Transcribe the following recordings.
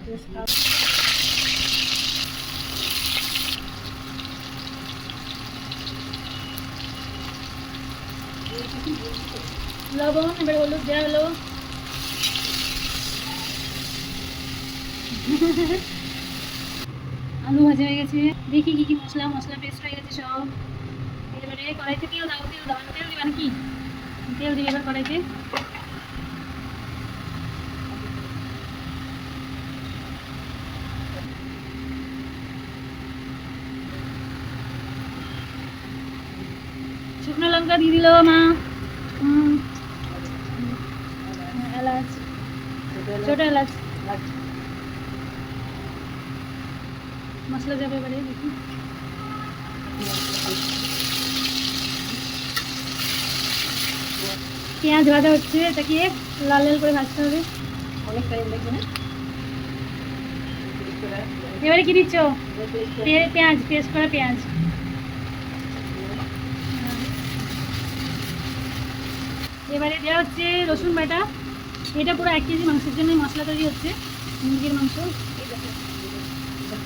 লবণ, এবার হলুদ দেওয়া হলো। আলু ভাজা হয়ে গেছে। দেখি কি কি মশলা পেস্ট হয়ে গেছে সব। এবারে কড়াইতে তেল দাও, তেল দিবা নাকি? তেল দিবে এবার কড়াইতে। শুকনো লঙ্কা দিয়ে দিল মা। এলাচ, ছোট এলাচ। মশলা যাবে এবারে দেখি। পেঁয়াজ ভাজা হচ্ছে, এটাকে লাল লাল করে ভাজতে হবে। অনেক টাইম লাগবে না। এবারে কি দিচ্ছ? পেঁয়াজ, পেস্ট করা পেঁয়াজ। এবারে দেওয়া হচ্ছে রসুন বাটা। এটা পুরো 1 কেজি মাংসের জন্য মশলা তৈরি হচ্ছে, মুরগির মাংস।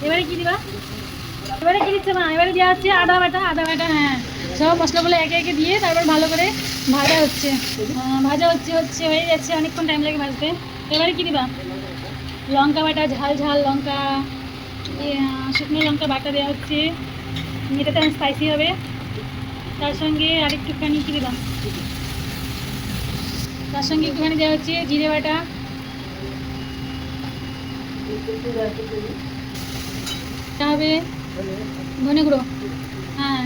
এবারে কি দিবা? এবারে কি দিচ্ছে মা? এবারে দেওয়া হচ্ছে আদা বাটা। হ্যাঁ, সব মশলাগুলো একে একে দিয়ে তারপর ভালো করে ভাজা হচ্ছে। হয়ে যাচ্ছে, অনেকক্ষণ টাইম লাগে ভাজতে। এবারে কি দিবা? লঙ্কা বাটা, ঝাল লঙ্কা, শুকনো লঙ্কা বাটা দেওয়া হচ্ছে। এটাতে স্পাইসি হবে। তার সঙ্গে আরেকটুখানি কি দিবা? তার সঙ্গে একটুখানি দেওয়া হচ্ছে জিরে বাটা। হবে ধনে গুঁড়ো, হ্যাঁ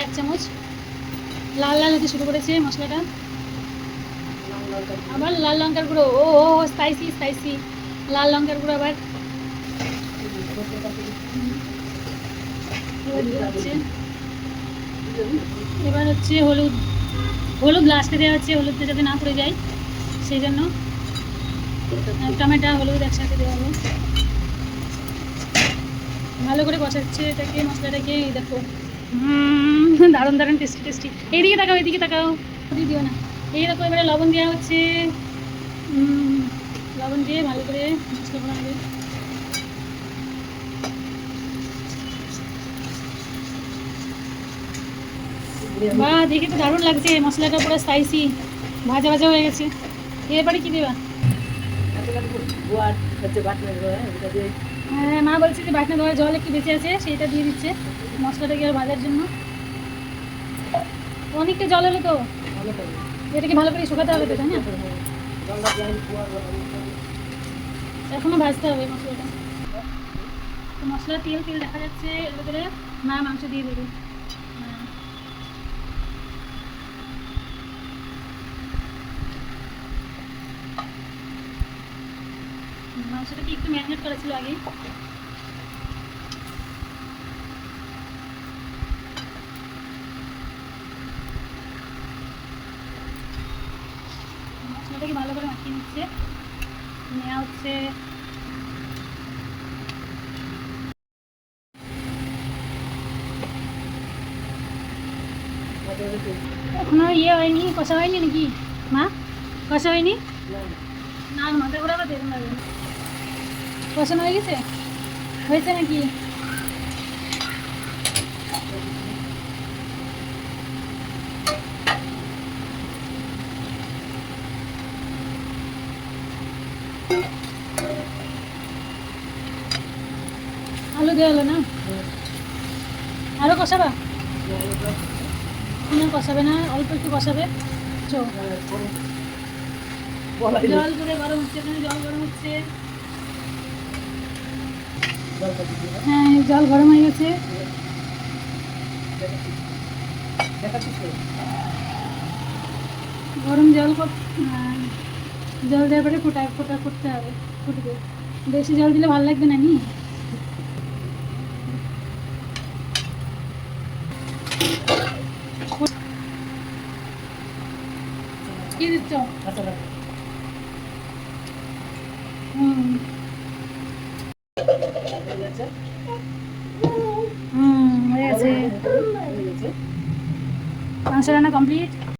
1 চামচ। লাল হতে শুরু করেছে মশলাটা। আবার লাল লঙ্কার গুঁড়ো। ও স্পাইসি। লাল লঙ্কার গুঁড়ো আবার। এবার হচ্ছে হলুদ লাস্টে দেওয়া হচ্ছে, হলুদটা যাতে না পড়ে যায় সেই জন্য। টমেটো, হলুদ একসাথে দেওয়া হবে। ভালো করে কষাচ্ছে এটাকে, মশলাটাকে। দেখো দারুণ টেস্টি। এইদিকে তাকাও, দিও না। এইরকম এবারে লবণ দেওয়া হচ্ছে। লবণ দিয়ে ভালো করে মশলা করা হবে। বাহ, দেখে তো দারুণ লাগছে। মশলাটা পুরো স্পাইসি, ভাজা হয়ে গেছে। এরপরে কি দেবা? হ্যাঁ, মা বলছে যে বাটনা দেওয়ার জল একটু বেঁচে আছে, সেইটা দিয়ে দিচ্ছে মশলাটাকে আর ভাজার জন্য। অনেকটা জল হলো তো, এটাকে ভালো করে শুকাতে হবে তো, তাই না? এখনো ভাজতে হবে মশলাটা। তো মশলা তেল দেখা যাচ্ছে। এর ভেতরে মা মাংস দিয়ে দেবে। মাংসটাকে একটু ম্যারিনেট করা ছিল আগে। মশলাটাকে ভালো করে মাখিয়ে নিচ্ছে। নেওয়া হচ্ছে এখনো হয়নি, কষা হয়নি নাকি মা? কষা হয়নি না, মাথা ঘোরা বা দেখুন লাগবে। কষানো হয়েছে নাকি? আলু দেওয়া হলো না? আরো কষাবা? কষাবে না, অল্প একটু কষাবে। জল করে গরম হচ্ছে, জল গরম হচ্ছে। হ্যাঁ, জল গরম হয়ে গেছে। গরম জল দেওয়ার পরে ফুটতে হবে। ফুটবে, বেশি জল দিলে ভালো লাগবে না। কি দিচ্ছ? হয়ে গেছে। মাংস রান্না কমপ্লিট।